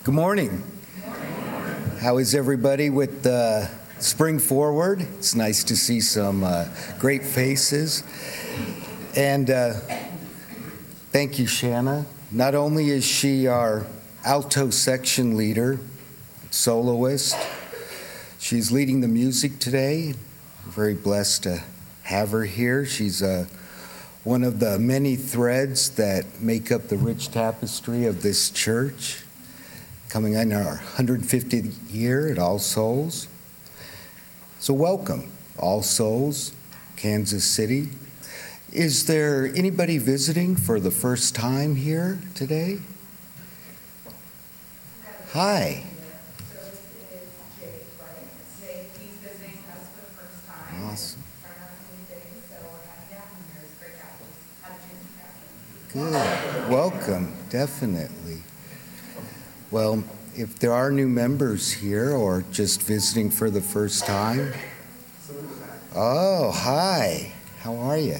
Good morning. How is everybody with spring forward? It's nice to see some great faces. And thank you, Shanna. Not only is she our alto section leader, soloist, she's leading the music today. We're very blessed to have her here. She's one of the many threads that make up the rich tapestry of this church, coming in our 150th year at All Souls. So welcome, All Souls, Kansas City. Is there anybody visiting for the first time here today? Hi. So this is Jake, right? Jake, he's visiting us for the first time. Awesome. Trying out some new things, so we're happy to have him here. It's great to have him. Had a chance to have him. Good. Welcome, definitely. Well, if there are new members here or just visiting for the first time. Oh, hi. How are you?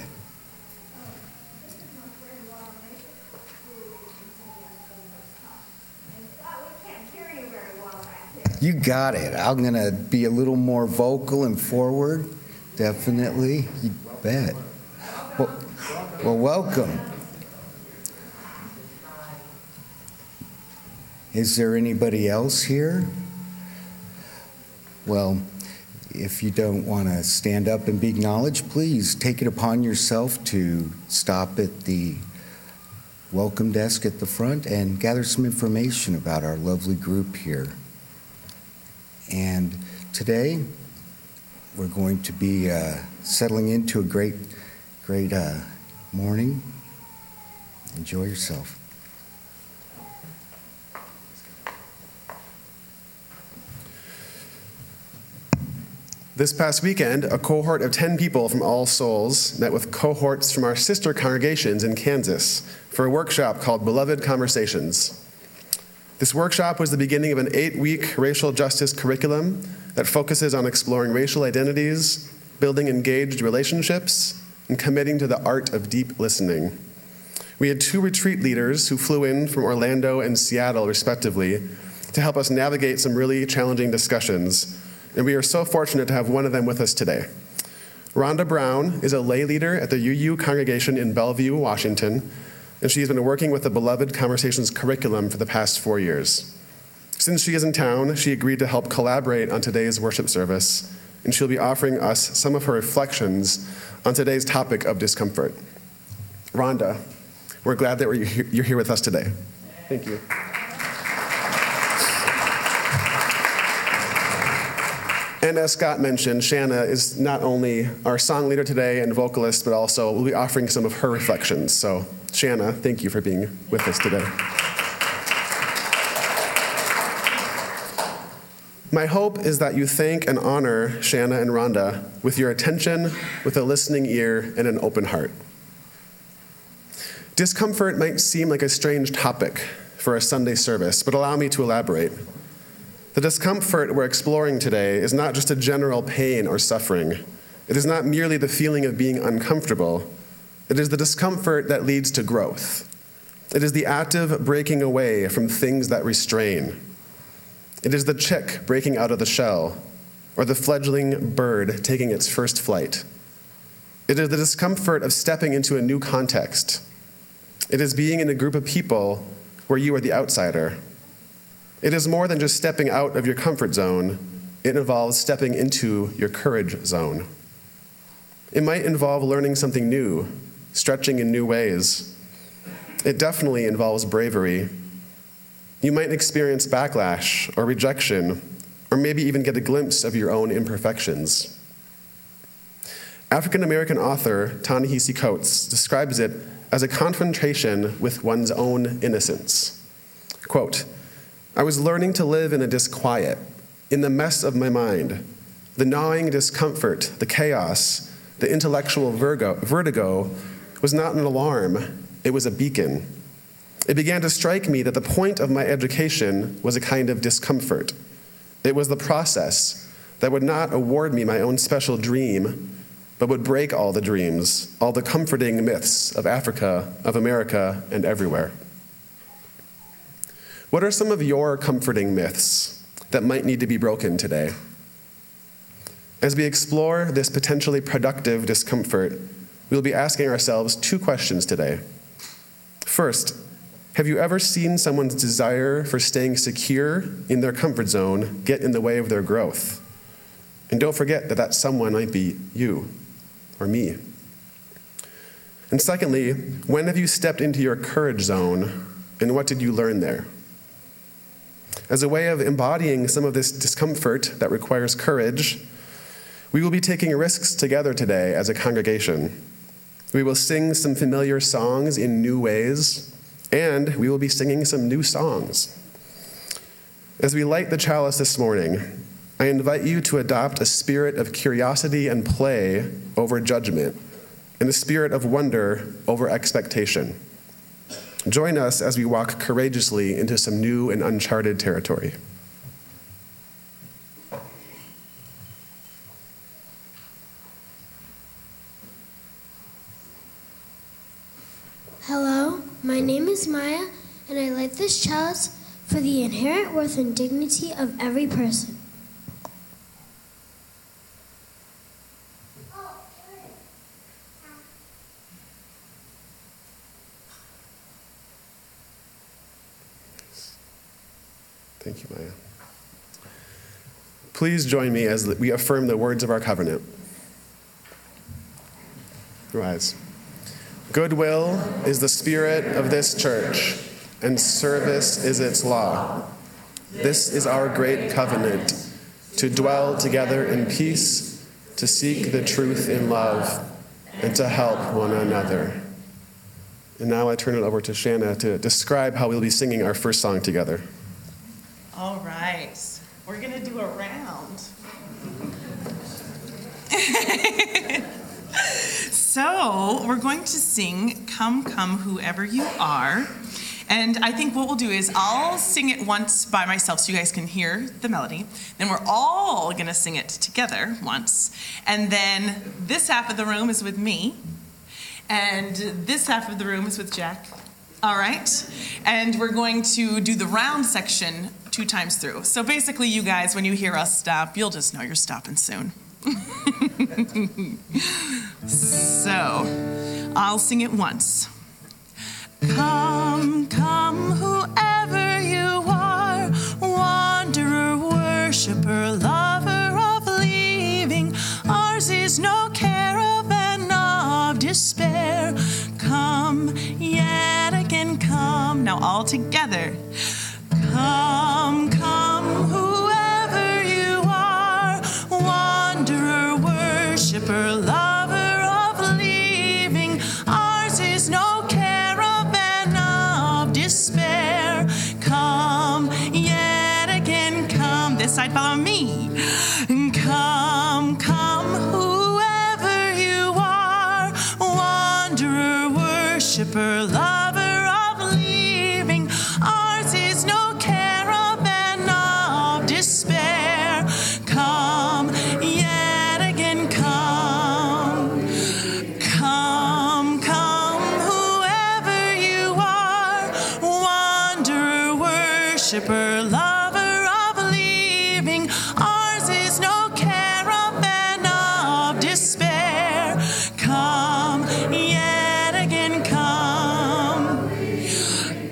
You got it. I'm going to be a little more vocal and forward. Definitely. You bet. Well, welcome. Is there anybody else here? Well, if you don't want to stand up and be acknowledged, please take it upon yourself to stop at the welcome desk at the front and gather some information about our lovely group here. And today, we're going to be settling into a great morning. Enjoy yourself. This past weekend, a cohort of 10 people from All Souls met with cohorts from our sister congregations in Kansas for a workshop called Beloved Conversations. This workshop was the beginning of an 8-week racial justice curriculum that focuses on exploring racial identities, building engaged relationships, and committing to the art of deep listening. We had 2 retreat leaders who flew in from Orlando and Seattle, respectively, to help us navigate some really challenging discussions, and we are so fortunate to have one of them with us today. Rhonda Brown is a lay leader at the UU congregation in Bellevue, Washington, and she has been working with the Beloved Conversations curriculum for the past 4 years. Since she is in town, she agreed to help collaborate on today's worship service, and she'll be offering us some of her reflections on today's topic of discomfort. Rhonda, we're glad that you're here with us today. Thank you. And as Scott mentioned, Shanna is not only our song leader today and vocalist, but also will be offering some of her reflections. So, Shanna, thank you for being with us today. My hope is that you thank and honor Shanna and Rhonda with your attention, with a listening ear, and an open heart. Discomfort might seem like a strange topic for a Sunday service, but allow me to elaborate. The discomfort we're exploring today is not just a general pain or suffering. It is not merely the feeling of being uncomfortable. It is the discomfort that leads to growth. It is the active breaking away from things that restrain. It is the chick breaking out of the shell, or the fledgling bird taking its first flight. It is the discomfort of stepping into a new context. It is being in a group of people where you are the outsider. It is more than just stepping out of your comfort zone. It involves stepping into your courage zone. It might involve learning something new, stretching in new ways. It definitely involves bravery. You might experience backlash or rejection, or maybe even get a glimpse of your own imperfections. African-American author Ta-Nehisi Coates describes it as a confrontation with one's own innocence. Quote, "I was learning to live in a disquiet, in the mess of my mind. The gnawing discomfort, the chaos, the intellectual vertigo was not an alarm, it was a beacon. It began to strike me that the point of my education was a kind of discomfort. It was the process that would not award me my own special dream, but would break all the dreams, all the comforting myths of Africa, of America, and everywhere." What are some of your comforting myths that might need to be broken today? As we explore this potentially productive discomfort, we'll be asking ourselves 2 questions today. First, have you ever seen someone's desire for staying secure in their comfort zone get in the way of their growth? And don't forget that that someone might be you or me. And secondly, when have you stepped into your courage zone, and what did you learn there? As a way of embodying some of this discomfort that requires courage, we will be taking risks together today as a congregation. We will sing some familiar songs in new ways, and we will be singing some new songs. As we light the chalice this morning, I invite you to adopt a spirit of curiosity and play over judgment, and a spirit of wonder over expectation. Join us as we walk courageously into some new and uncharted territory. Hello, my name is Maya, and I light this chalice for the inherent worth and dignity of every person. Thank you, Maya. Please join me as we affirm the words of our covenant. Rise. Goodwill is the spirit of this church, and service is its law. This is our great covenant, to dwell together in peace, to seek the truth in love, and to help one another. And now I turn it over to Shanna to describe how we'll be singing our first song together. All right, we're gonna do a round. So we're going to sing Come, Come, Whoever You Are. And I think what we'll do is I'll sing it once by myself so you guys can hear the melody. Then we're all gonna sing it together once. And then this half of the room is with me. And this half of the room is with Jack. All right? And we're going to do the round section 2 times through. So basically, you guys, when you hear us stop, you'll just know you're stopping soon. So, I'll sing it once. Come, come, whoever you are, wanderer, worshiper, lover of leaving. Ours is no caravan of despair. Come, yet again come. Now all together. Come, come, whoever you are, wanderer, worshiper, lover of leaving. Ours is no caravan of despair. Come, yet again come. This side, follow me. Come, come, whoever you are, wanderer, worshiper, lover of leaving. Ours is no caravan of despair. Come, yet again come. Come, come, whoever you are, wanderer, worshiper, lover of leaving. Ours is no caravan of despair. Come, yet again come.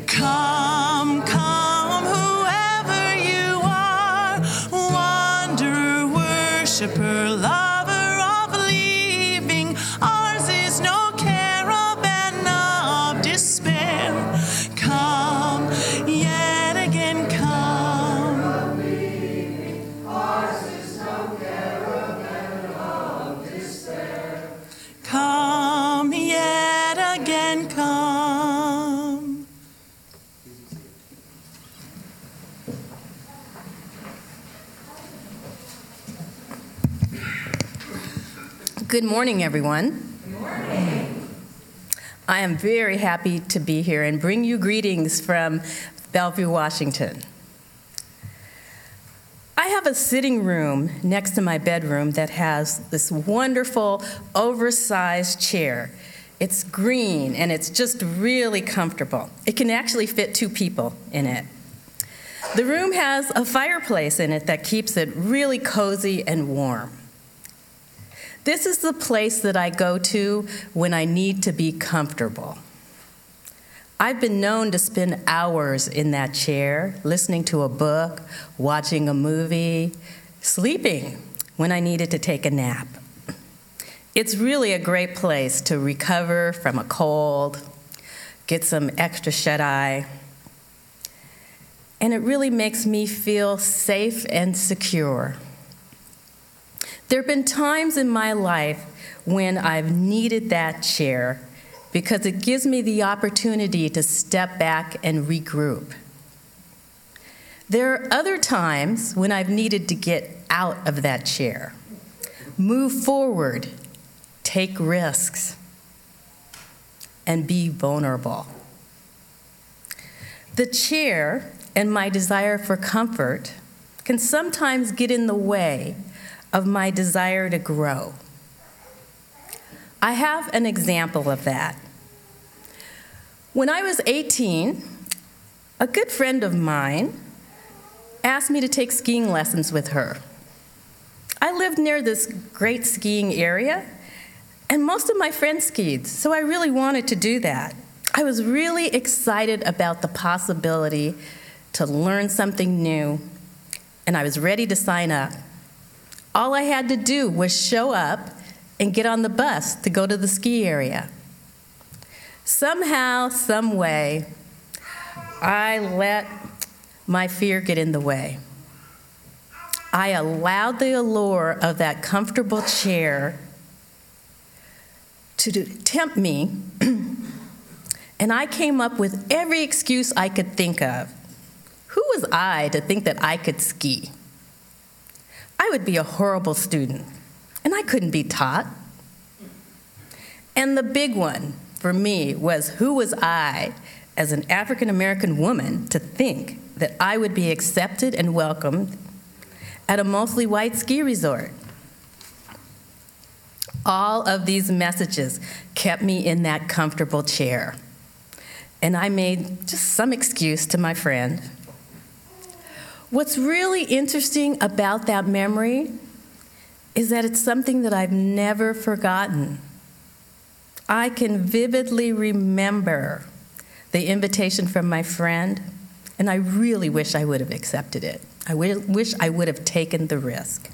Come, come, whoever you are, wanderer, worshiper, lover of leaving. Ours is no caravan of despair. Come, yet again come. Ours is no caravan of despair. Come, yet again come. Good morning, everyone. Good morning. I am very happy to be here and bring you greetings from Bellevue, Washington. I have a sitting room next to my bedroom that has this wonderful, oversized chair. It's green, and it's just really comfortable. It can actually fit 2 people in it. The room has a fireplace in it that keeps it really cozy and warm. This is the place that I go to when I need to be comfortable. I've been known to spend hours in that chair, listening to a book, watching a movie, sleeping when I needed to take a nap. It's really a great place to recover from a cold, get some extra shut-eye, and it really makes me feel safe and secure. There have been times in my life when I've needed that chair because it gives me the opportunity to step back and regroup. There are other times when I've needed to get out of that chair, move forward, take risks, and be vulnerable. The chair and my desire for comfort can sometimes get in the way of my desire to grow. I have an example of that. When I was 18, a good friend of mine asked me to take skiing lessons with her. I lived near this great skiing area, and most of my friends skied, so I really wanted to do that. I was really excited about the possibility to learn something new, and I was ready to sign up. All I had to do was show up and get on the bus to go to the ski area. Somehow, some way, I let my fear get in the way. I allowed the allure of that comfortable chair to tempt me, and I came up with every excuse I could think of. Who was I to think that I could ski? I would be a horrible student, and I couldn't be taught. And the big one for me was, who was I as an African American woman to think that I would be accepted and welcomed at a mostly white ski resort? All of these messages kept me in that comfortable chair, and I made just some excuse to my friend. What's really interesting about that memory is that it's something that I've never forgotten. I can vividly remember the invitation from my friend, and I really wish I would have accepted it. I wish I would have taken the risk.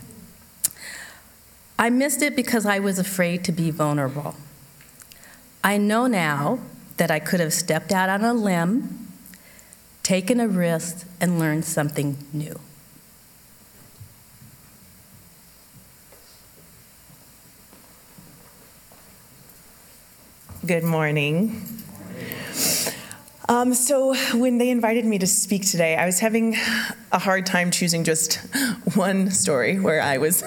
I missed it because I was afraid to be vulnerable. I know now that I could have stepped out on a limb, taken a risk, and learned something new. Good morning. So when they invited me to speak today, I was having a hard time choosing just one story where I was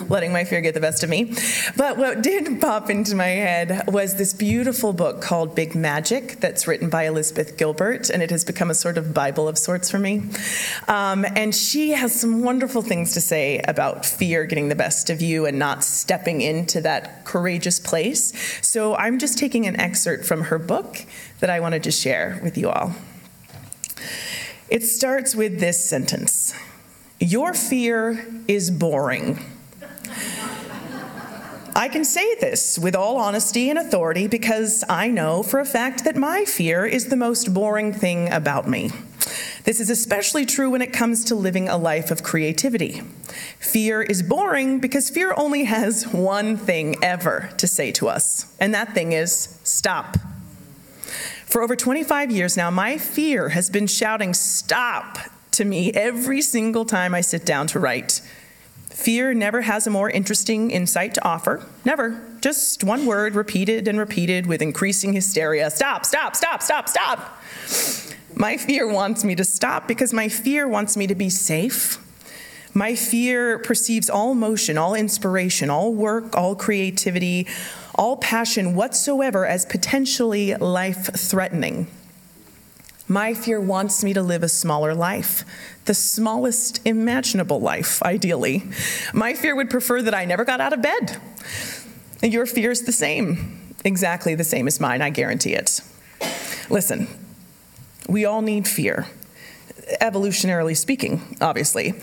letting my fear get the best of me. But what did pop into my head was this beautiful book called Big Magic that's written by Elizabeth Gilbert, and it has become a sort of Bible of sorts for me. And she has some wonderful things to say about fear getting the best of you and not stepping into that courageous place. So I'm just taking an excerpt from her book that I wanted to share with you all. It starts with this sentence: "Your fear is boring." I can say this with all honesty and authority because I know for a fact that my fear is the most boring thing about me. This is especially true when it comes to living a life of creativity. Fear is boring because fear only has one thing ever to say to us, and that thing is stop. For over 25 years now, my fear has been shouting stop to me every single time I sit down to write. Fear never has a more interesting insight to offer. Never. Just one word repeated and repeated with increasing hysteria. Stop, stop, stop, stop, stop. My fear wants me to stop because my fear wants me to be safe. My fear perceives all motion, all inspiration, all work, all creativity, all passion whatsoever as potentially life-threatening. My fear wants me to live a smaller life, the smallest imaginable life, ideally. My fear would prefer that I never got out of bed. Your fear is the same, exactly the same as mine, I guarantee it. Listen, we all need fear. evolutionarily speaking, obviously.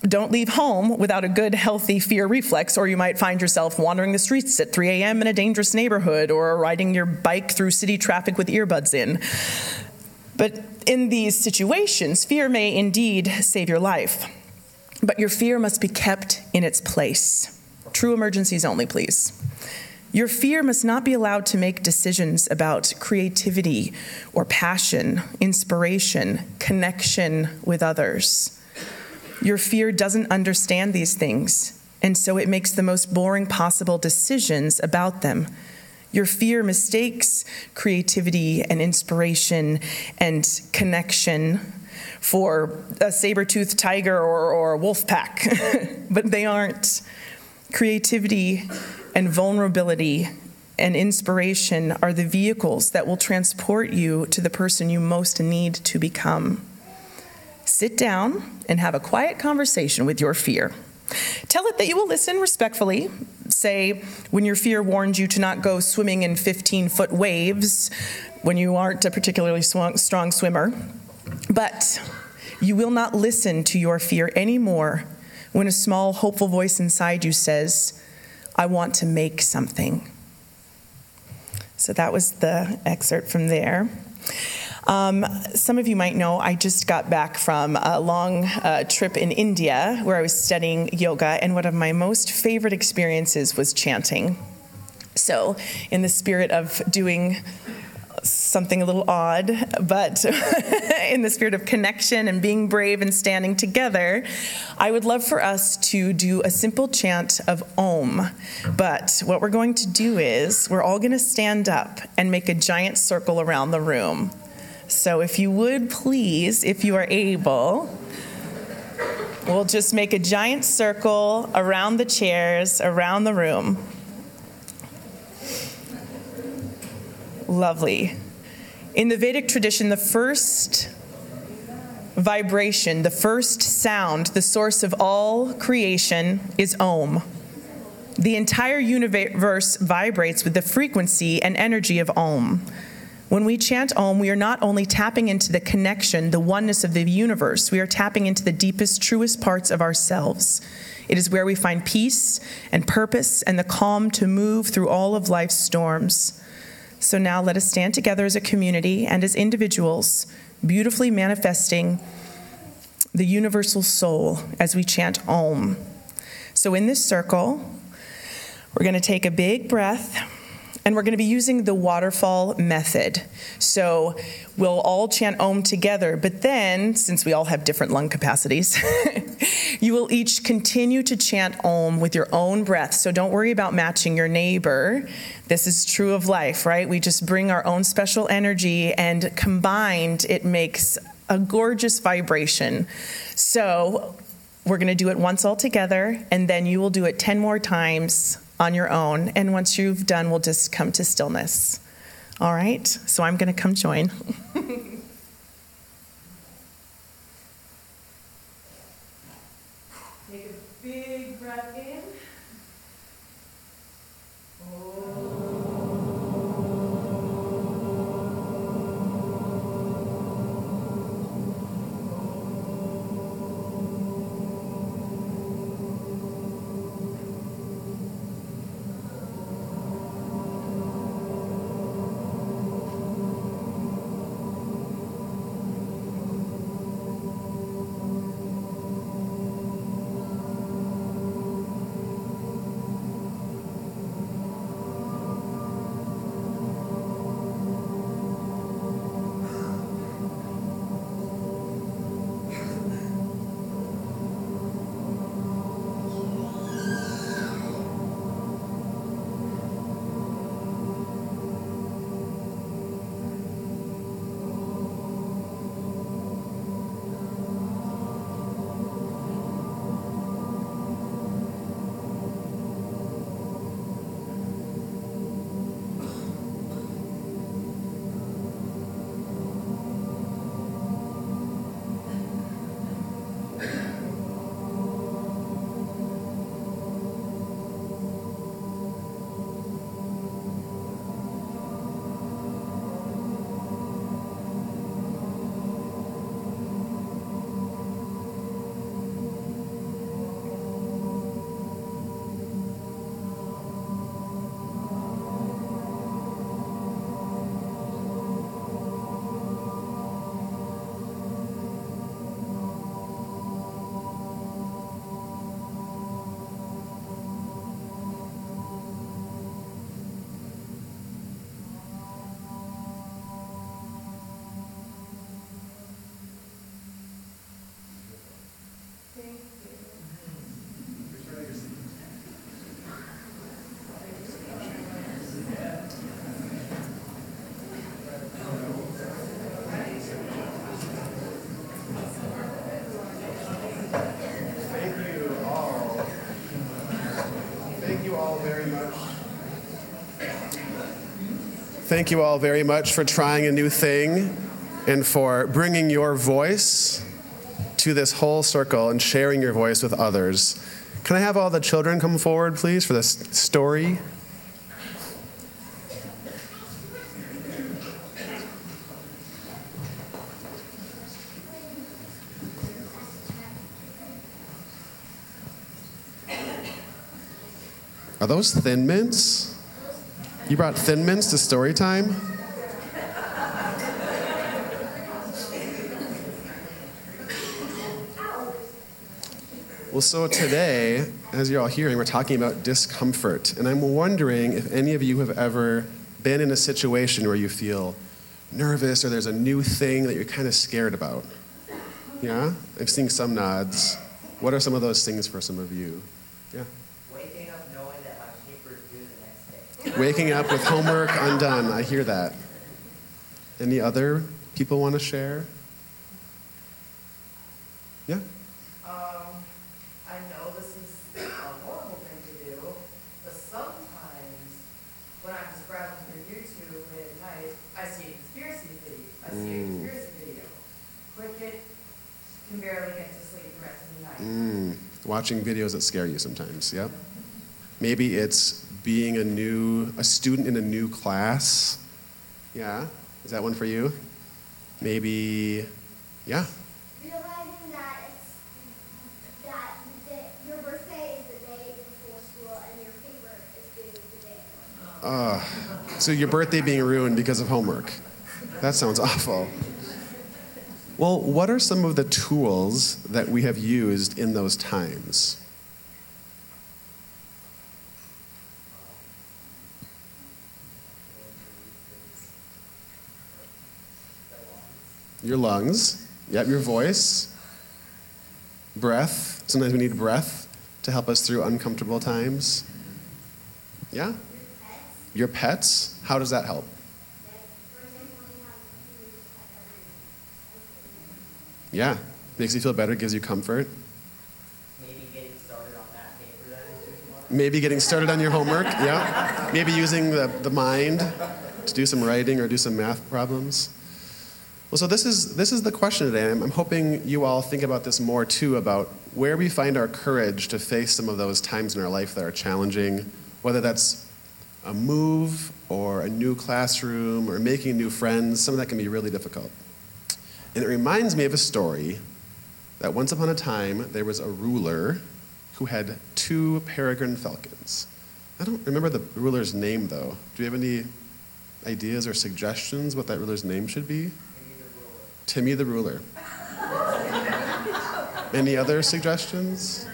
Don't leave home without a good, healthy fear reflex, or you might find yourself wandering the streets at 3 a.m. in a dangerous neighborhood, or riding your bike through city traffic with earbuds in. But in these situations, fear may indeed save your life. But your fear must be kept in its place. True emergencies only, please. Your fear must not be allowed to make decisions about creativity or passion, inspiration, connection with others. Your fear doesn't understand these things, and so it makes the most boring possible decisions about them. Your fear mistakes creativity and inspiration and connection for a saber-toothed tiger or a wolf pack, but they aren't. Creativity and vulnerability and inspiration are the vehicles that will transport you to the person you most need to become. Sit down and have a quiet conversation with your fear. Tell it that you will listen respectfully. Say, when your fear warns you to not go swimming in 15-foot waves when you aren't a particularly strong swimmer. But you will not listen to your fear anymore when a small, hopeful voice inside you says, I want to make something. So that was the excerpt from there. Some of you might know I just got back from a long trip in India where I was studying yoga, and one of my most favorite experiences was chanting. So in the spirit of doing something a little odd, but in the spirit of connection and being brave and standing together, I would love for us to do a simple chant of Om. But what we're going to do is we're all going to stand up and make a giant circle around the room. So if you would please, if you are able, we'll just make a giant circle around the chairs, around the room. Lovely. In the Vedic tradition, the first vibration, the first sound, the source of all creation is Om. The entire universe vibrates with the frequency and energy of Om. When we chant Om, we are not only tapping into the connection, the oneness of the universe, we are tapping into the deepest, truest parts of ourselves. It is where we find peace and purpose and the calm to move through all of life's storms. So now let us stand together as a community and as individuals, beautifully manifesting the universal soul as we chant Om. So in this circle, we're going to take a big breath, and we're going to be using the waterfall method. So we'll all chant Om together, but then, since we all have different lung capacities, you will each continue to chant Om with your own breath. So don't worry about matching your neighbor. This is true of life, right? We just bring our own special energy, and combined, it makes a gorgeous vibration. So we're going to do it once all together, and then you will do it 10 more times on your own. And once you've done, we'll just come to stillness. All right? So I'm going to come join. Take a big breath in. Thank you all very much for trying a new thing and for bringing your voice to this whole circle and sharing your voice with others. Can I have all the children come forward, please, for this story? Are those Thin Mints? You brought Thin Mints to story time? Well, so today, as you're all hearing, we're talking about discomfort. And I'm wondering if any of you have ever been in a situation where you feel nervous or there's a new thing that you're kind of scared about. Yeah? I'm seeing some nods. What are some of those things for some of you? Yeah? Waking up knowing that my paper is due the next day. Waking up with homework undone. I hear that. Any other people want to share? Yeah? I know this is a horrible thing to do, but sometimes when I'm just browsing through YouTube late at night, I see a conspiracy video. Click it, can barely get to sleep the rest of the night. Watching videos that scare you sometimes, yeah? Maybe it's being a student in a new class. Yeah? Is that one for you? Maybe, yeah? Realizing that your birthday is the day before school and your paper is due the day before. So your birthday being ruined because of homework. That sounds awful. Well, what are some of the tools that we have used in those times? Your lungs, yep, your voice, breath. Sometimes we need breath to help us through uncomfortable times. Yeah? Your pets, how does that help? Yeah, makes you feel better, gives you comfort. Maybe getting started on that paper that is due tomorrow. Maybe getting started on your homework, yeah. Maybe using the mind to do some writing or do some math problems. Well, so this is the question today. I'm hoping you all think about this more too, about where we find our courage to face some of those times in our life that are challenging, whether that's a move or a new classroom or making new friends. Some of that can be really difficult. And it reminds me of a story that once upon a time there was a ruler who had 2 peregrine falcons. I don't remember the ruler's name though. Do you have any ideas or suggestions what that ruler's name should be? Timmy the ruler. Any other suggestions?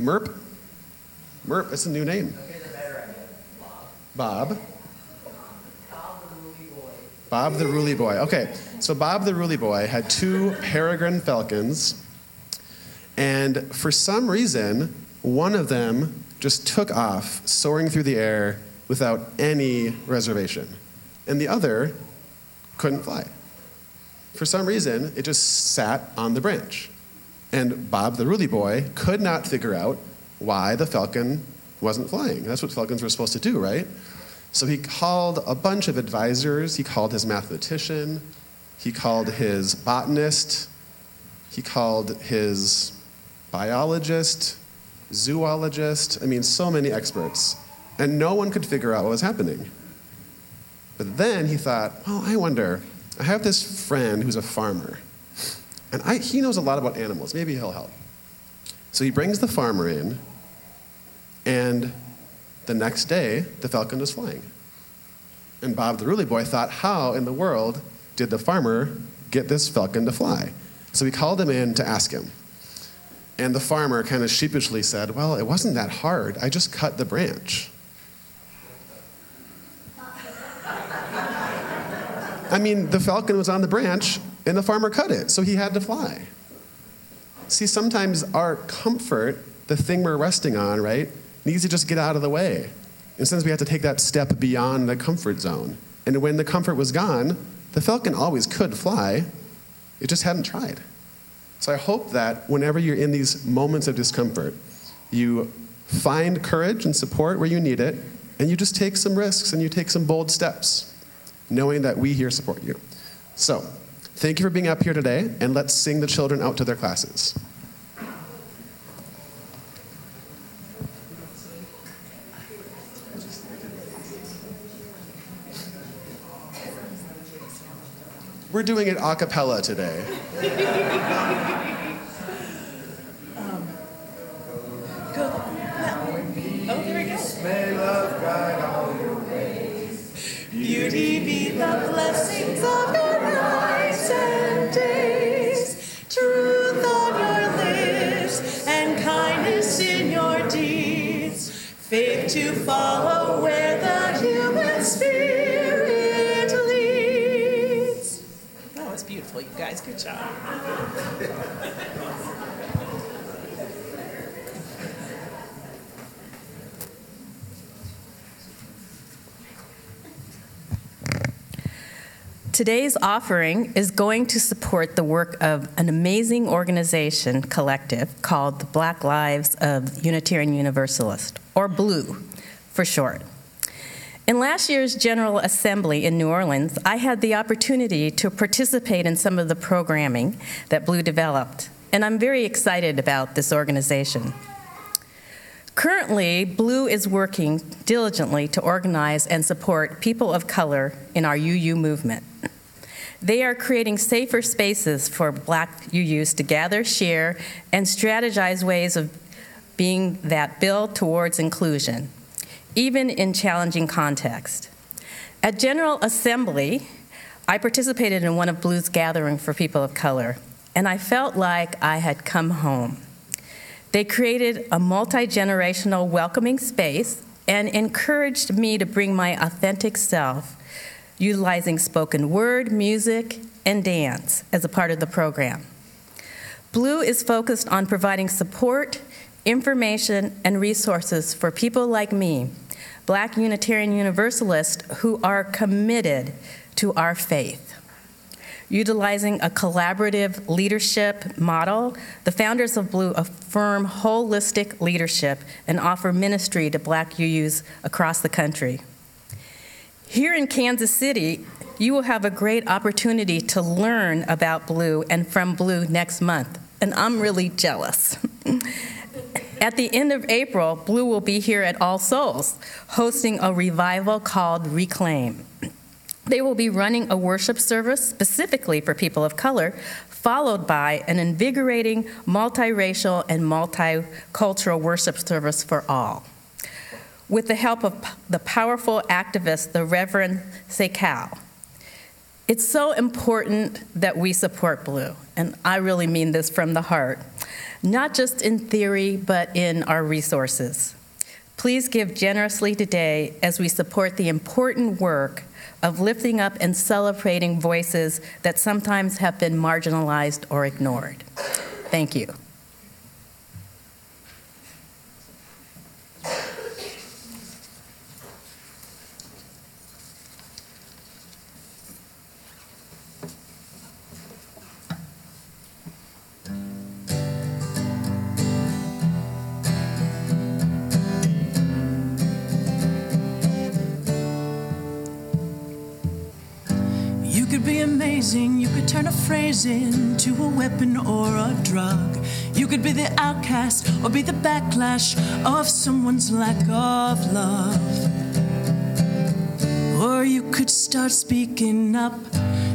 Merp? Merp, that's a new name. Here's a better idea. Bob. Bob the Ruly Boy. Bob the Ruly Boy. Okay, so Bob the Ruly Boy had 2 peregrine falcons, and for some reason, one of them just took off, soaring through the air without any reservation, and the other couldn't fly. For some reason, it just sat on the branch, and Bob the Ruly Boy could not figure out why the falcon wasn't flying. That's what falcons were supposed to do, right? So he called a bunch of advisors. He called his mathematician. He called his botanist. He called his biologist, zoologist. I mean, so many experts. And no one could figure out what was happening. But then he thought, well, I wonder, I have this friend who's a farmer. And he knows a lot about animals. Maybe he'll help. So he brings the farmer in, and the next day, the falcon was flying. And Bob the Ruly Boy thought, how in the world did the farmer get this falcon to fly? So he called him in to ask him. And the farmer kind of sheepishly said, well, it wasn't that hard. I just cut the branch. I mean, the falcon was on the branch, and the farmer cut it, so he had to fly. See, sometimes our comfort, the thing we're resting on, right, needs to just get out of the way. And sometimes we have to take that step beyond the comfort zone. And when the comfort was gone, the falcon always could fly. It just hadn't tried. So I hope that whenever you're in these moments of discomfort, you find courage and support where you need it, and you just take some risks and you take some bold steps, knowing that we here support you. So, thank you for being up here today, and let's sing the children out to their classes. We're doing it a cappella today. May love guide all your ways. Beauty be the blessings of your nights and days. Truth on your lips and kindness in your deeds. Faith to follow where the human spirit leads. That was beautiful, you guys. Good job. Today's offering is going to support the work of an amazing organization collective called the Black Lives of Unitarian Universalist, or BLUE for short. In last year's General Assembly in New Orleans, I had the opportunity to participate in some of the programming that BLUE developed, and I'm very excited about this organization. Currently, BLUE is working diligently to organize and support people of color in our UU movement. They are creating safer spaces for Black UUs to gather, share, and strategize ways of being that build towards inclusion, even in challenging contexts. At General Assembly, I participated in one of BLUE's gatherings for people of color, and I felt like I had come home. They created a multi-generational welcoming space and encouraged me to bring my authentic self, utilizing spoken word, music, and dance as a part of the program. BLUE is focused on providing support, information, and resources for people like me, Black Unitarian Universalists who are committed to our faith. Utilizing a collaborative leadership model, the founders of BLUE affirm holistic leadership and offer ministry to Black UUs across the country. Here in Kansas City, you will have a great opportunity to learn about BLUE and from BLUE next month, and I'm really jealous. At the end of April, BLUE will be here at All Souls, hosting a revival called Reclaim. They will be running a worship service specifically for people of color, followed by an invigorating multiracial and multicultural worship service for all. With the help of the powerful activist, the Reverend Sekau. It's so important that we support BLUE, and I really mean this from the heart, not just in theory, but in our resources. Please give generously today as we support the important work of lifting up and celebrating voices that sometimes have been marginalized or ignored. Thank you. You could turn a phrase into a weapon or a drug. You could be the outcast or be the backlash of someone's lack of love. Or you could start speaking up.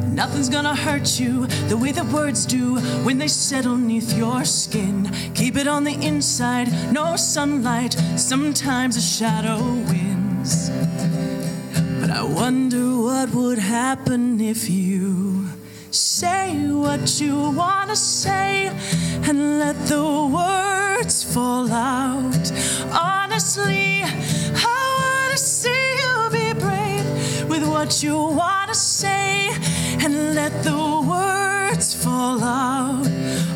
Nothing's gonna hurt you the way the words do when they settle neath your skin. Keep it on the inside, no sunlight, sometimes a shadow wins. But I wonder what would happen if you say what you want to say and let the words fall out. Honestly, I want to see you be brave with what you want to say and let the words fall out.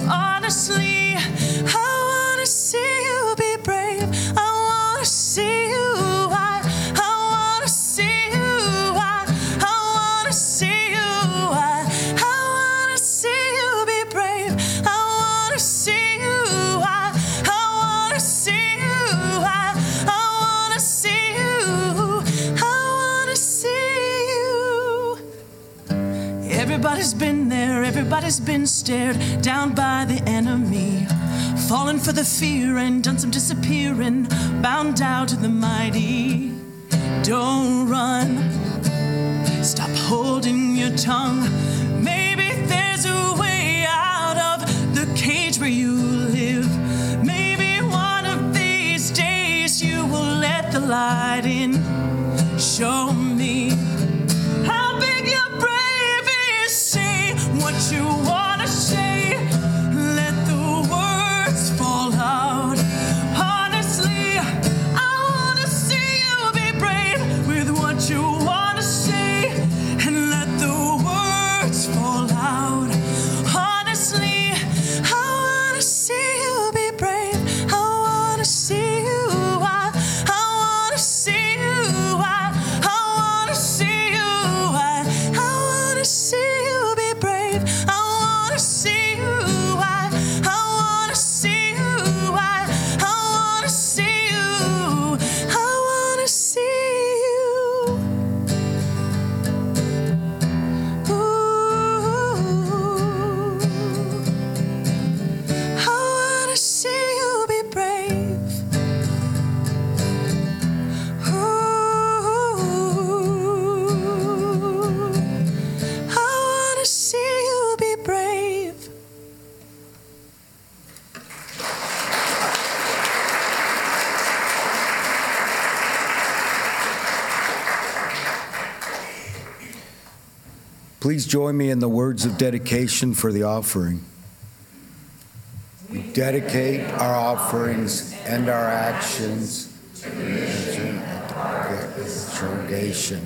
Honestly, I want to see you be brave. I want to see you. See you. Everybody's been there, everybody's been stared down by the enemy, fallen for the fear and done some disappearing, bound down to the mighty. Don't run, stop holding your tongue. Maybe there's a way out of the cage where you live. Maybe one of these days you will let the light in. Show me how big your brave is. Say what you want to say. Let the words fall out. Honestly, I want to see you be brave with what you want to say. And let the words fall out. Honestly, I want to see you be brave. I want to see you. I want to see you. Please join me in the words of dedication for the offering. We dedicate our offerings and our actions to religion and congregation,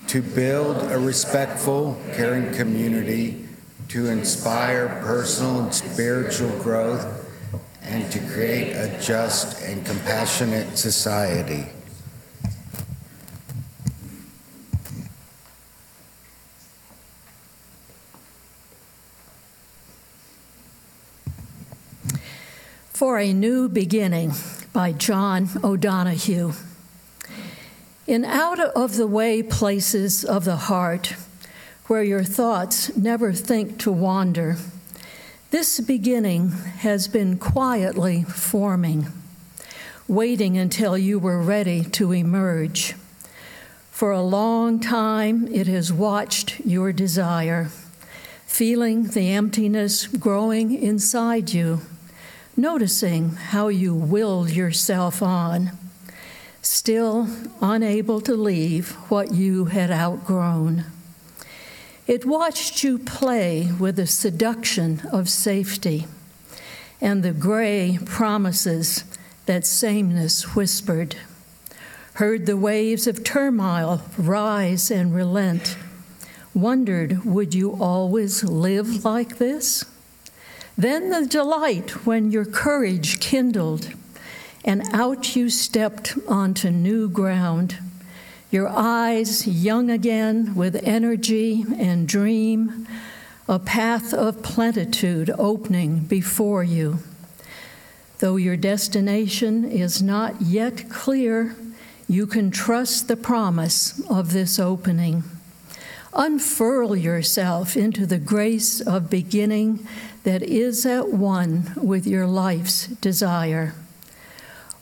to build a respectful, caring community, to inspire personal and spiritual growth, and to create a just and compassionate society. For a New Beginning by John O'Donohue. In out-of-the-way places of the heart, where your thoughts never think to wander, this beginning has been quietly forming, waiting until you were ready to emerge. For a long time, it has watched your desire, feeling the emptiness growing inside you, noticing how you willed yourself on, still unable to leave what you had outgrown. It watched you play with the seduction of safety and the gray promises that sameness whispered, heard the waves of turmoil rise and relent, wondered, would you always live like this? Then the delight when your courage kindled, and out you stepped onto new ground, your eyes young again with energy and dream, a path of plenitude opening before you. Though your destination is not yet clear, you can trust the promise of this opening. Unfurl yourself into the grace of beginning that is at one with your life's desire.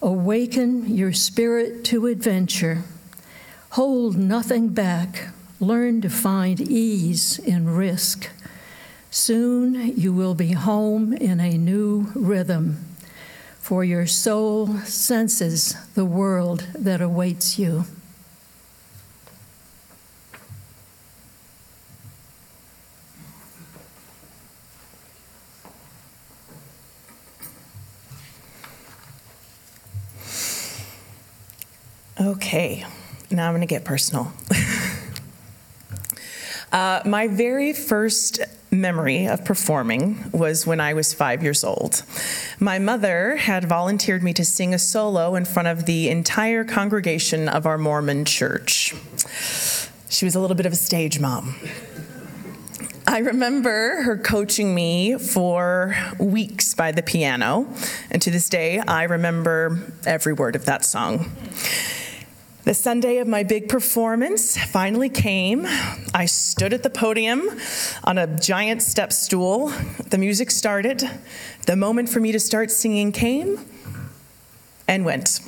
Awaken your spirit to adventure. Hold nothing back. Learn to find ease in risk. Soon you will be home in a new rhythm, for your soul senses the world that awaits you. Okay, now I'm going to get personal. My very first memory of performing was when I was 5 years old. My mother had volunteered me to sing a solo in front of the entire congregation of our Mormon church. She was a little bit of a stage mom. I remember her coaching me for weeks by the piano, and to this day, I remember every word of that song. The Sunday of my big performance finally came. I stood at the podium on a giant step stool. The music started. The moment for me to start singing came and went.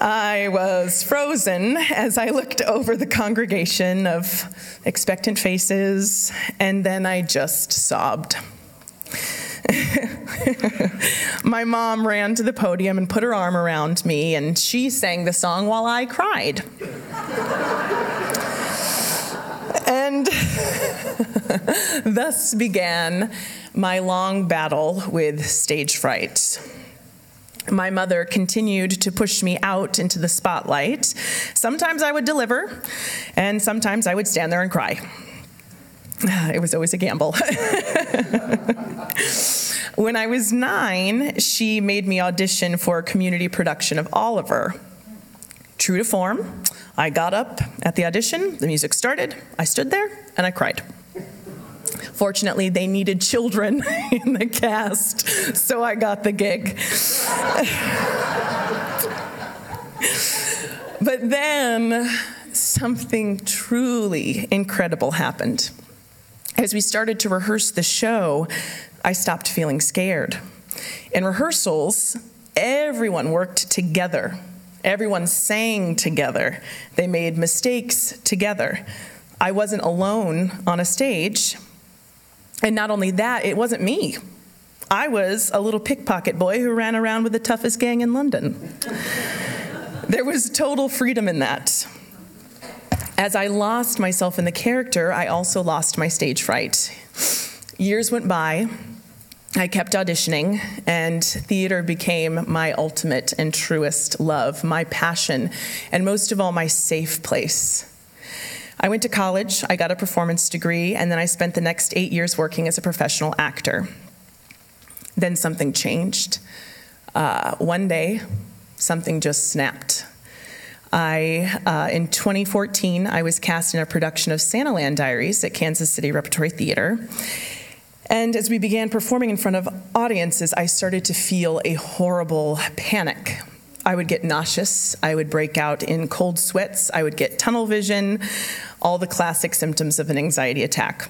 I was frozen as I looked over the congregation of expectant faces, and then I just sobbed. My mom ran to the podium and put her arm around me, and she sang the song while I cried. And thus began my long battle with stage fright. My mother continued to push me out into the spotlight. Sometimes I would deliver, and sometimes I would stand there and cry. It was always a gamble. When I was 9, she made me audition for a community production of Oliver. True to form, I got up at the audition, the music started, I stood there, and I cried. Fortunately, they needed children in the cast, so I got the gig. But then something truly incredible happened. As we started to rehearse the show, I stopped feeling scared. In rehearsals, everyone worked together. Everyone sang together. They made mistakes together. I wasn't alone on a stage. And not only that, it wasn't me. I was a little pickpocket boy who ran around with the toughest gang in London. There was total freedom in that. As I lost myself in the character, I also lost my stage fright. Years went by, I kept auditioning, and theater became my ultimate and truest love, my passion, and most of all, my safe place. I went to college, I got a performance degree, and then I spent the next 8 years working as a professional actor. Then something changed. One day, something just snapped. In 2014, I was cast in a production of Santaland Diaries at Kansas City Repertory Theater. And as we began performing in front of audiences, I started to feel a horrible panic. I would get nauseous, I would break out in cold sweats, I would get tunnel vision, all the classic symptoms of an anxiety attack.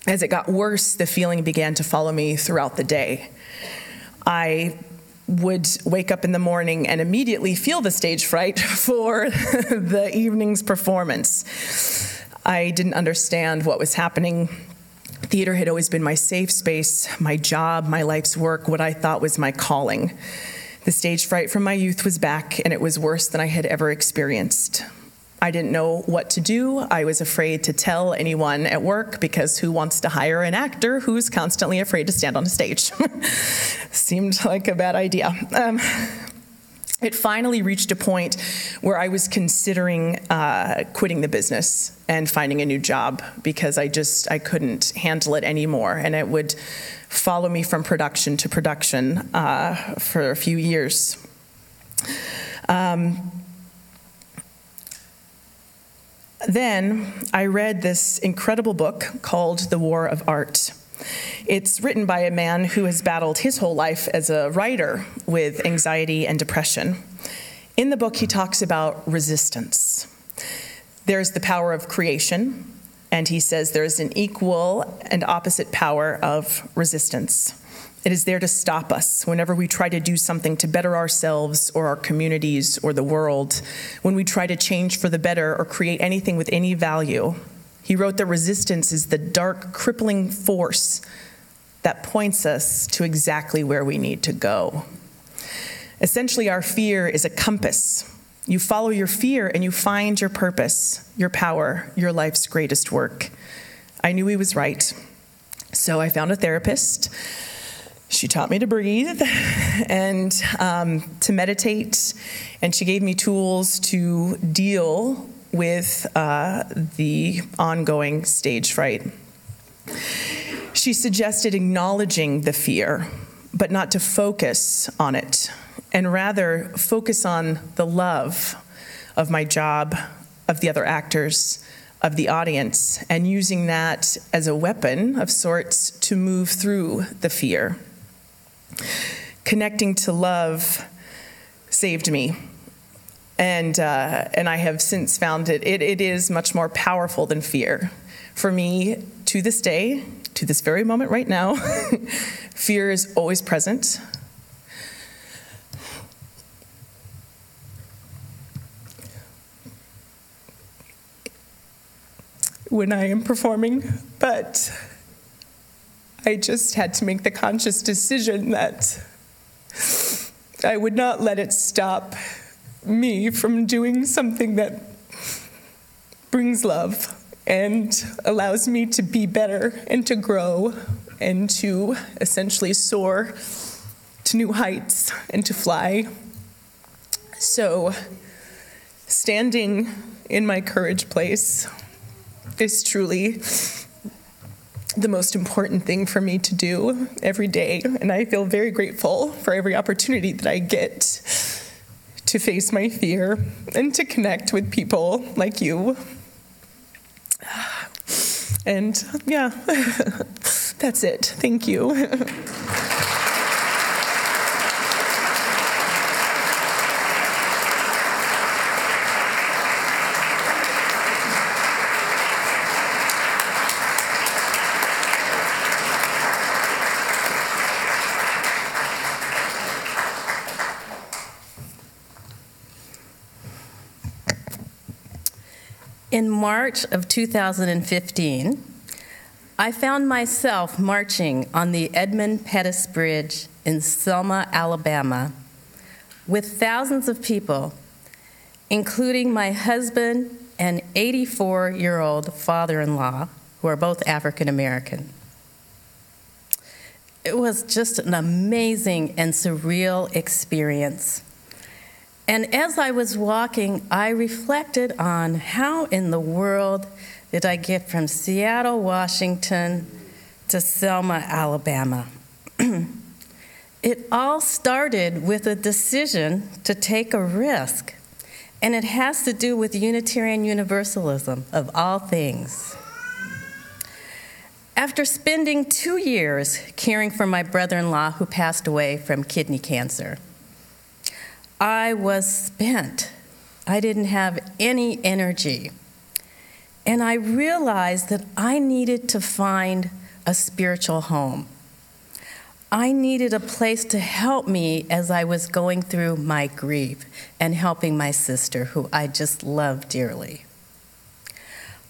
As it got worse, the feeling began to follow me throughout the day. I would wake up in the morning and immediately feel the stage fright for the evening's performance. I didn't understand what was happening. Theater had always been my safe space, my job, my life's work, what I thought was my calling. The stage fright from my youth was back, and it was worse than I had ever experienced. I didn't know what to do. I was afraid to tell anyone at work, because who wants to hire an actor who's constantly afraid to stand on a stage? Seemed like a bad idea. It finally reached a point where I was considering quitting the business and finding a new job, because I couldn't handle it anymore, and it would follow me from production to production for a few years. Then I read this incredible book called The War of Art. It's written by a man who has battled his whole life as a writer with anxiety and depression. In the book, he talks about resistance. There's the power of creation, and he says there's an equal and opposite power of resistance. It is there to stop us whenever we try to do something to better ourselves or our communities or the world, when we try to change for the better or create anything with any value. He wrote that resistance is the dark, crippling force that points us to exactly where we need to go. Essentially, our fear is a compass. You follow your fear and you find your purpose, your power, your life's greatest work. I knew he was right, so I found a therapist. She taught me to breathe and to meditate, and she gave me tools to deal with the ongoing stage fright. She suggested acknowledging the fear, but not to focus on it, and rather focus on the love of my job, of the other actors, of the audience, and using that as a weapon of sorts to move through the fear. Connecting to love saved me. And I have since found it is much more powerful than fear. For me, to this day, to this very moment right now, fear is always present. When I am performing, but I just had to make the conscious decision that I would not let it stop me from doing something that brings love and allows me to be better and to grow and to essentially soar to new heights and to fly. So standing in my courage place is truly the most important thing for me to do every day, and I feel very grateful for every opportunity that I get to face my fear and to connect with people like you. And yeah, that's it. Thank you. In March of 2015, I found myself marching on the Edmund Pettus Bridge in Selma, Alabama, with thousands of people, including my husband and 84-year-old father-in-law, who are both African American. It was just an amazing and surreal experience. And as I was walking, I reflected on how in the world did I get from Seattle, Washington to Selma, Alabama. It all started with a decision to take a risk, and it has to do with Unitarian Universalism, of all things. After spending 2 years caring for my brother-in-law who passed away from kidney cancer, I was spent. I didn't have any energy. And I realized that I needed to find a spiritual home. I needed a place to help me as I was going through my grief and helping my sister, who I just love dearly.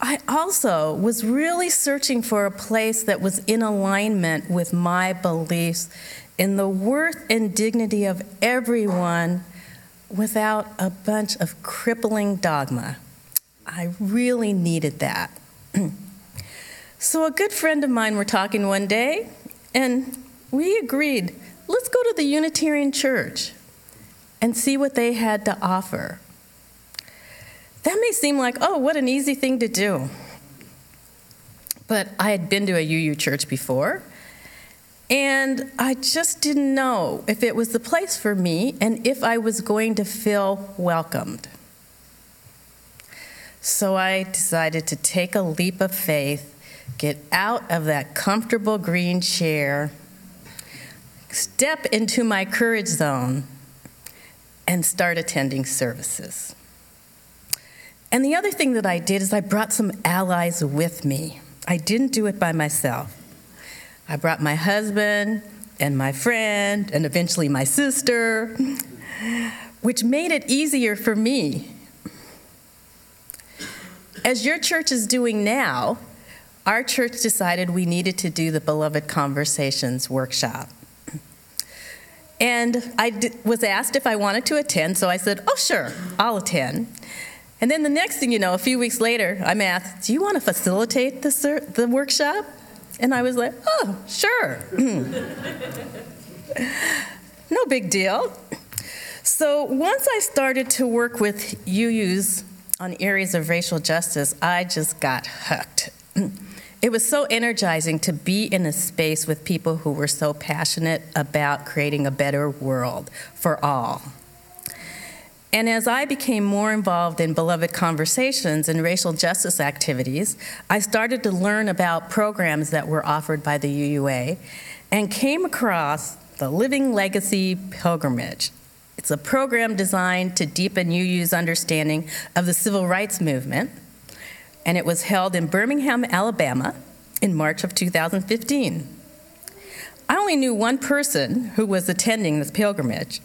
I also was really searching for a place that was in alignment with my beliefs in the worth and dignity of everyone without a bunch of crippling dogma. I really needed that. So a good friend of mine were talking one day, and we agreed, let's go to the Unitarian Church and see what they had to offer. That may seem like, oh, what an easy thing to do. But I had been to a UU church before, and I just didn't know if it was the place for me and if I was going to feel welcomed. So I decided to take a leap of faith, get out of that comfortable green chair, step into my courage zone, and start attending services. And the other thing that I did is I brought some allies with me. I didn't do it by myself. I brought my husband and my friend and eventually my sister, which made it easier for me. As your church is doing now, our church decided we needed to do the Beloved Conversations workshop. And I was asked if I wanted to attend, so I said, oh, sure, I'll attend. And then the next thing you know, a few weeks later, I'm asked, do you want to facilitate the workshop? And I was like, oh, sure. No big deal. So once I started to work with UUs on areas of racial justice, I just got hooked. It was so energizing to be in a space with people who were so passionate about creating a better world for all. And as I became more involved in Beloved Conversations and racial justice activities, I started to learn about programs that were offered by the UUA and came across the Living Legacy Pilgrimage. It's a program designed to deepen UU's understanding of the civil rights movement, and it was held in Birmingham, Alabama in March of 2015. I only knew one person who was attending this pilgrimage,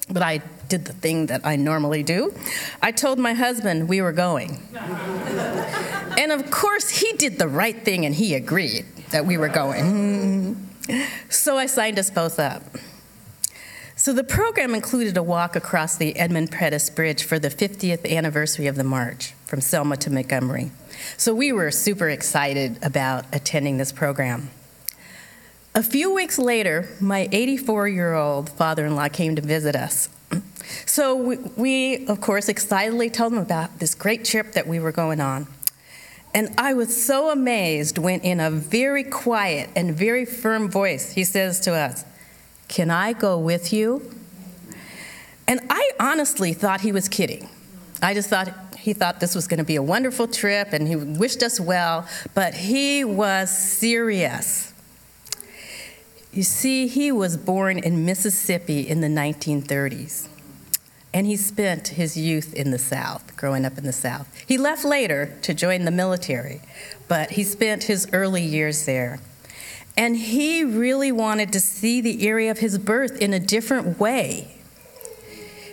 but I did the thing that I normally do. I told my husband we were going. And of course, he did the right thing and he agreed that we were going. So I signed us both up. So the program included a walk across the Edmund Pettus Bridge for the 50th anniversary of the march from Selma to Montgomery. So we were super excited about attending this program. A few weeks later, my 84-year-old father-in-law came to visit us. So we, of course, excitedly told him about this great trip that we were going on. And I was so amazed when, in a very quiet and very firm voice, he says to us, "Can I go with you?" And I honestly thought he was kidding. I just thought he thought this was going to be a wonderful trip and he wished us well, but he was serious. You see, he was born in Mississippi in the 1930s, and he spent his youth in the South, growing up in the South. He left later to join the military, but he spent his early years there. And he really wanted to see the area of his birth in a different way.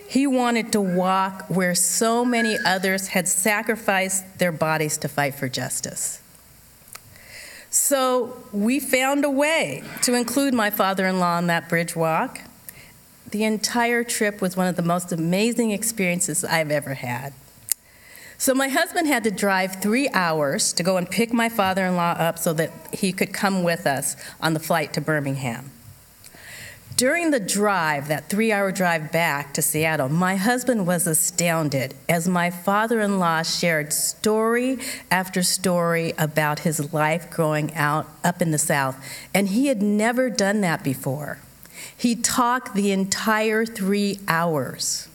He wanted to walk where so many others had sacrificed their bodies to fight for justice. So we found a way to include my father-in-law on that bridge walk. The entire trip was one of the most amazing experiences I've ever had. So my husband had to drive 3 hours to go and pick my father-in-law up so that he could come with us on the flight to Birmingham. During the drive, that 3-hour drive back to Seattle, my husband was astounded as my father-in-law shared story after story about his life growing up in the South, and he had never done that before. He talked the entire 3 hours.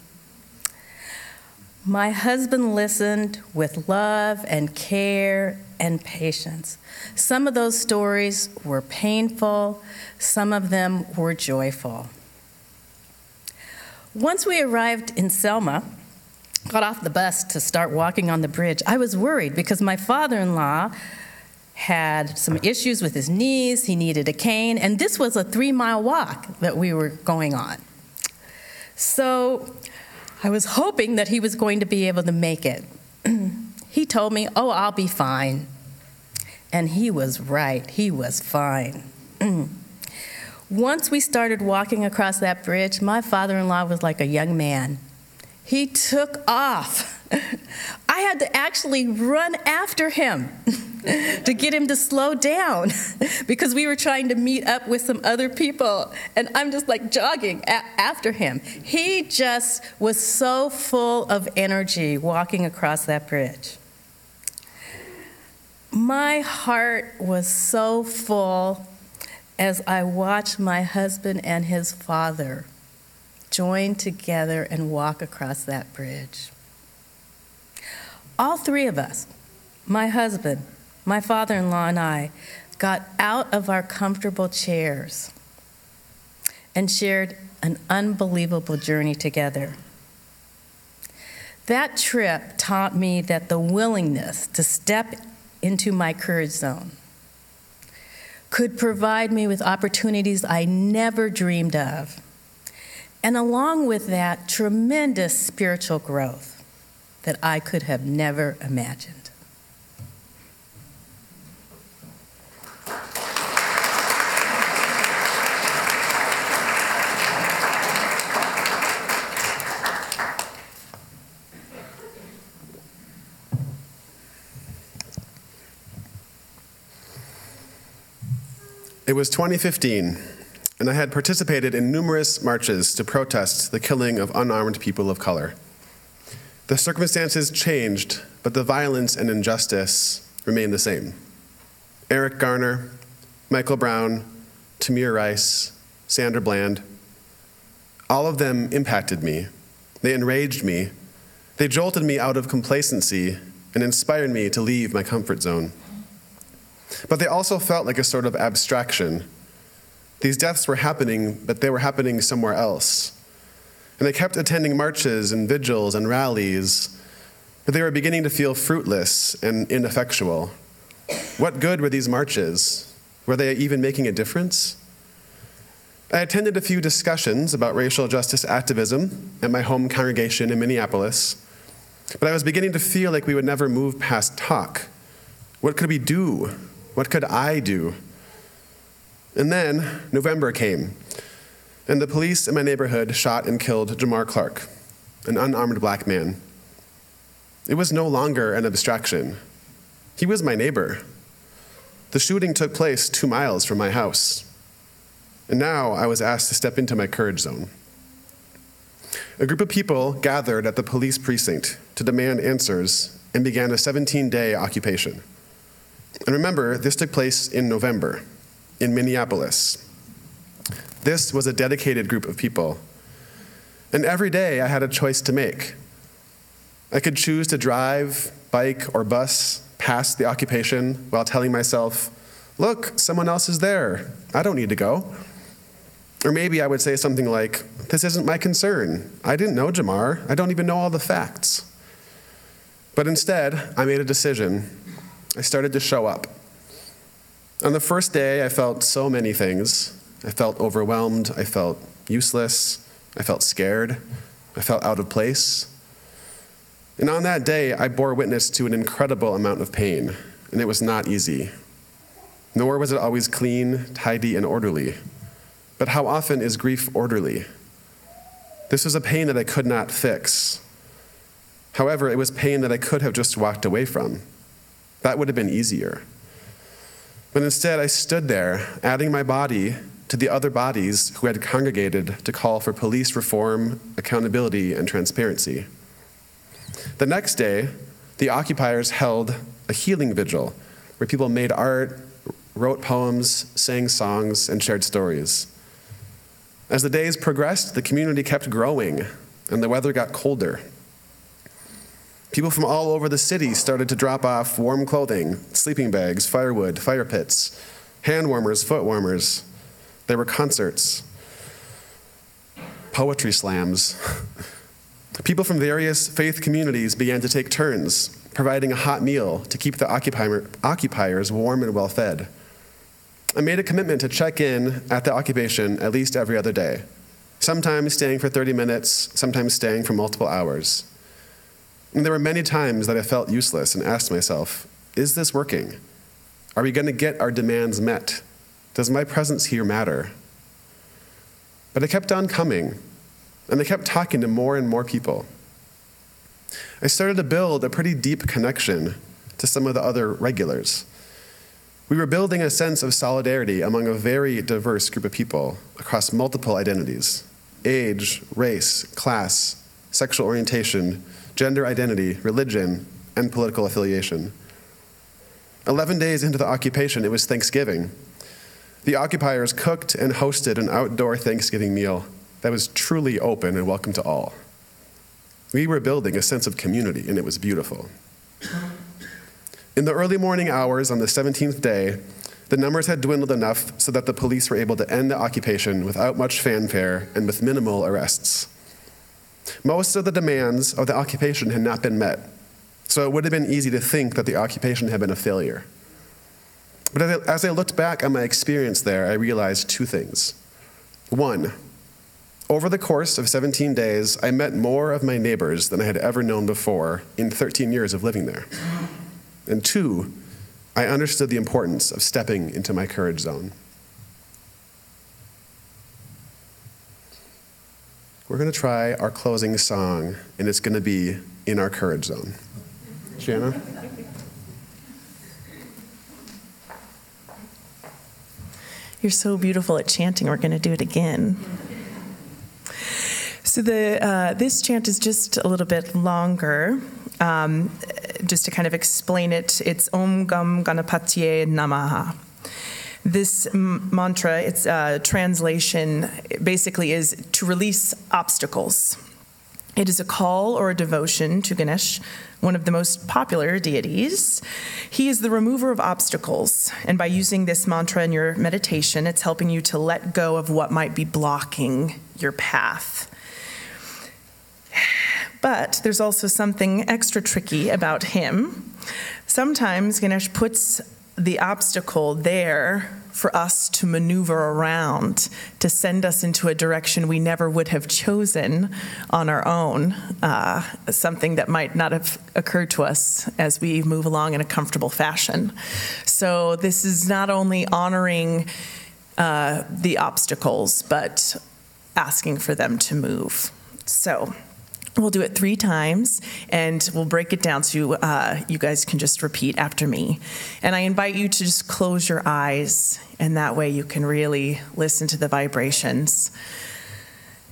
My husband listened with love and care and patience. Some of those stories were painful, some of them were joyful. Once we arrived in Selma, got off the bus to start walking on the bridge, I was worried because my father-in-law had some issues with his knees, he needed a cane, and this was a 3-mile walk that we were going on. So I was hoping that he was going to be able to make it. He told me, "Oh, I'll be fine." And he was right, he was fine. Once we started walking across that bridge, my father-in-law was like a young man. He took off. I had to actually run after him to get him to slow down because we were trying to meet up with some other people, and I'm just like jogging after him. He just was so full of energy walking across that bridge. My heart was so full as I watched my husband and his father join together and walk across that bridge. All three of us, my husband, my father-in-law, and I, got out of our comfortable chairs and shared an unbelievable journey together. That trip taught me that the willingness to step into my courage zone could provide me with opportunities I never dreamed of, and along with that, tremendous spiritual growth that I could have never imagined. It was 2015, and I had participated in numerous marches to protest the killing of unarmed people of color. The circumstances changed, but the violence and injustice remained the same. Eric Garner, Michael Brown, Tamir Rice, Sandra Bland, all of them impacted me. They enraged me. They jolted me out of complacency and inspired me to leave my comfort zone. But they also felt like a sort of abstraction. These deaths were happening, but they were happening somewhere else. and I kept attending marches and vigils and rallies, but they were beginning to feel fruitless and ineffectual. What good were these marches? Were they even making a difference? I attended a few discussions about racial justice activism at my home congregation in Minneapolis, but I was beginning to feel like we would never move past talk. What could we do? What could I do? And then November came, and the police in my neighborhood shot and killed Jamar Clark, an unarmed black man. It was no longer an abstraction. He was my neighbor. The shooting took place 2 miles from my house. And now I was asked to step into my courage zone. A group of people gathered at the police precinct to demand answers and began a 17-day occupation. And remember, this took place in November, in Minneapolis. This was a dedicated group of people. And every day I had a choice to make. I could choose to drive, bike, or bus past the occupation while telling myself, look, someone else is there. I don't need to go. Or maybe I would say something like, this isn't my concern. I didn't know Jamar. I don't even know all the facts. But instead, I made a decision. I started to show up. On the first day, I felt so many things. I felt overwhelmed. I felt useless. I felt scared. I felt out of place. And on that day, I bore witness to an incredible amount of pain, and it was not easy. Nor was it always clean, tidy, and orderly. But how often is grief orderly? This was a pain that I could not fix. However, it was pain that I could have just walked away from. That would have been easier. But instead, I stood there, adding my body to the other bodies who had congregated to call for police reform, accountability, and transparency. The next day, the occupiers held a healing vigil where people made art, wrote poems, sang songs, and shared stories. As the days progressed, the community kept growing, and the weather got colder. People from all over the city started to drop off warm clothing, sleeping bags, firewood, fire pits, hand warmers, foot warmers. There were concerts, poetry slams. People from various faith communities began to take turns, providing a hot meal to keep the occupiers warm and well-fed. I made a commitment to check in at the occupation at least every other day, sometimes staying for 30 minutes, sometimes staying for multiple hours. And there were many times that I felt useless and asked myself, is this working? Are we going to get our demands met? Does my presence here matter? But I kept on coming, and I kept talking to more and more people. I started to build a pretty deep connection to some of the other regulars. We were building a sense of solidarity among a very diverse group of people across multiple identities: age, race, class, sexual orientation, gender identity, religion, and political affiliation. 11 days into the occupation, it was Thanksgiving. The occupiers cooked and hosted an outdoor Thanksgiving meal that was truly open and welcome to all. We were building a sense of community, and it was beautiful. In the early morning hours on the 17th day, the numbers had dwindled enough so that the police were able to end the occupation without much fanfare and with minimal arrests. Most of the demands of the occupation had not been met, so it would have been easy to think that the occupation had been a failure. But as I looked back on my experience there, I realized two things. One, over the course of 17 days, I met more of my neighbors than I had ever known before in 13 years of living there. And two, I understood the importance of stepping into my courage zone. We're going to try our closing song, and it's going to be In Our Courage Zone. Shanna? You're so beautiful at chanting. We're going to do it again. So this chant is just a little bit longer. Just to kind of explain it, it's Om Gam Ganapatye Namaha. This mantra, its translation basically is to release obstacles. It is a call or a devotion to Ganesh, one of the most popular deities. He is the remover of obstacles, and by using this mantra in your meditation, it's helping you to let go of what might be blocking your path. But there's also something extra tricky about him. Sometimes Ganesh puts the obstacle there for us to maneuver around, to send us into a direction we never would have chosen on our own, something that might not have occurred to us as we move along in a comfortable fashion. So this is not only honoring the obstacles, but asking for them to move. So we'll do it 3 times, and we'll break it down so you guys can just repeat after me. And I invite you to just close your eyes, and that way you can really listen to the vibrations.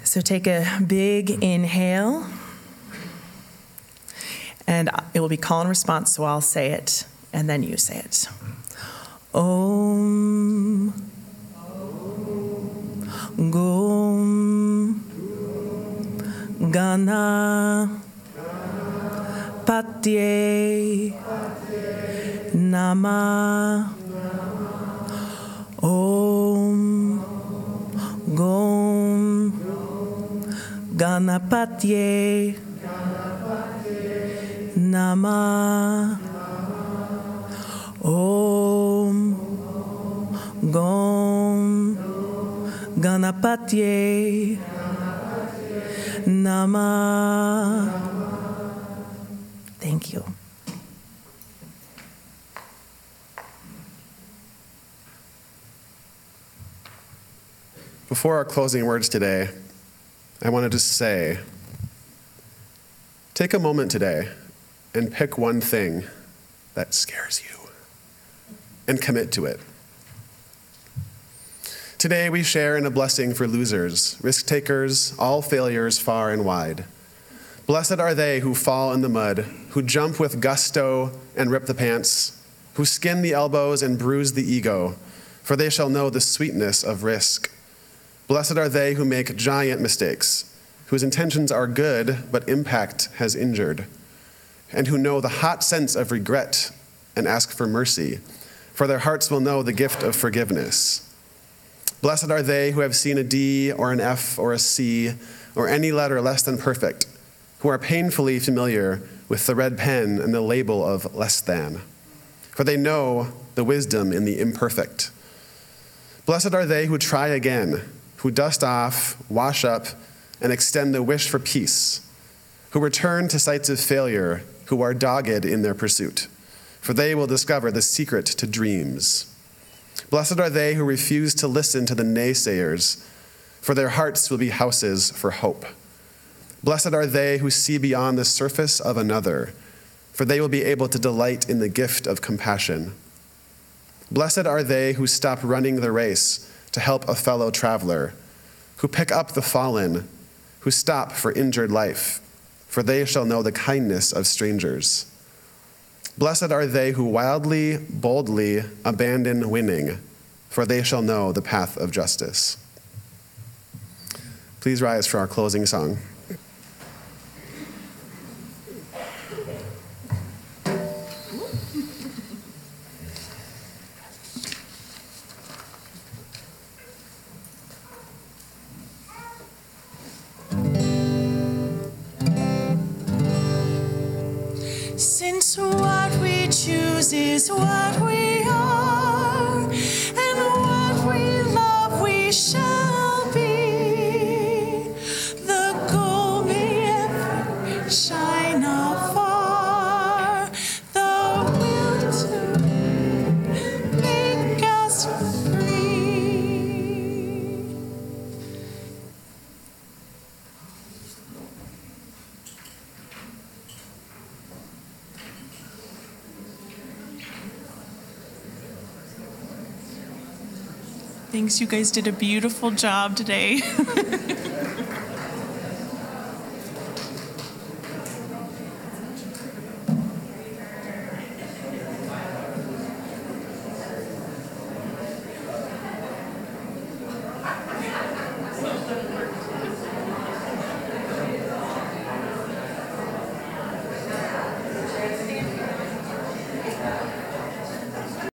So take a big inhale, and it will be call and response, so I'll say it, and then you say it. Om Gom Gana Patye Nama Om Gom Ganapatye Nama Om Gom Ganapatye Nama. Thank you. Before our closing words today, I wanted to say, take a moment today and pick one thing that scares you and commit to it. Today we share in a blessing for losers, risk takers, all failures far and wide. Blessed are they who fall in the mud, who jump with gusto and rip the pants, who skin the elbows and bruise the ego, for they shall know the sweetness of risk. Blessed are they who make giant mistakes, whose intentions are good, but impact has injured, and who know the hot sense of regret and ask for mercy, for their hearts will know the gift of forgiveness. Blessed are they who have seen a D or an F or a C or any letter less than perfect, who are painfully familiar with the red pen and the label of less than, for they know the wisdom in the imperfect. Blessed are they who try again, who dust off, wash up, and extend the wish for peace, who return to sites of failure, who are dogged in their pursuit, for they will discover the secret to dreams. Blessed are they who refuse to listen to the naysayers, for their hearts will be houses for hope. Blessed are they who see beyond the surface of another, for they will be able to delight in the gift of compassion. Blessed are they who stop running the race to help a fellow traveler, who pick up the fallen, who stop for injured life, for they shall know the kindness of strangers. Blessed are they who wildly, boldly abandon winning, for they shall know the path of justice. Please rise for our closing song. Since what we choose is what we are, and what we love we shall be, the goal may ever shine afar, the will to make us free. Thanks, you guys did a beautiful job today.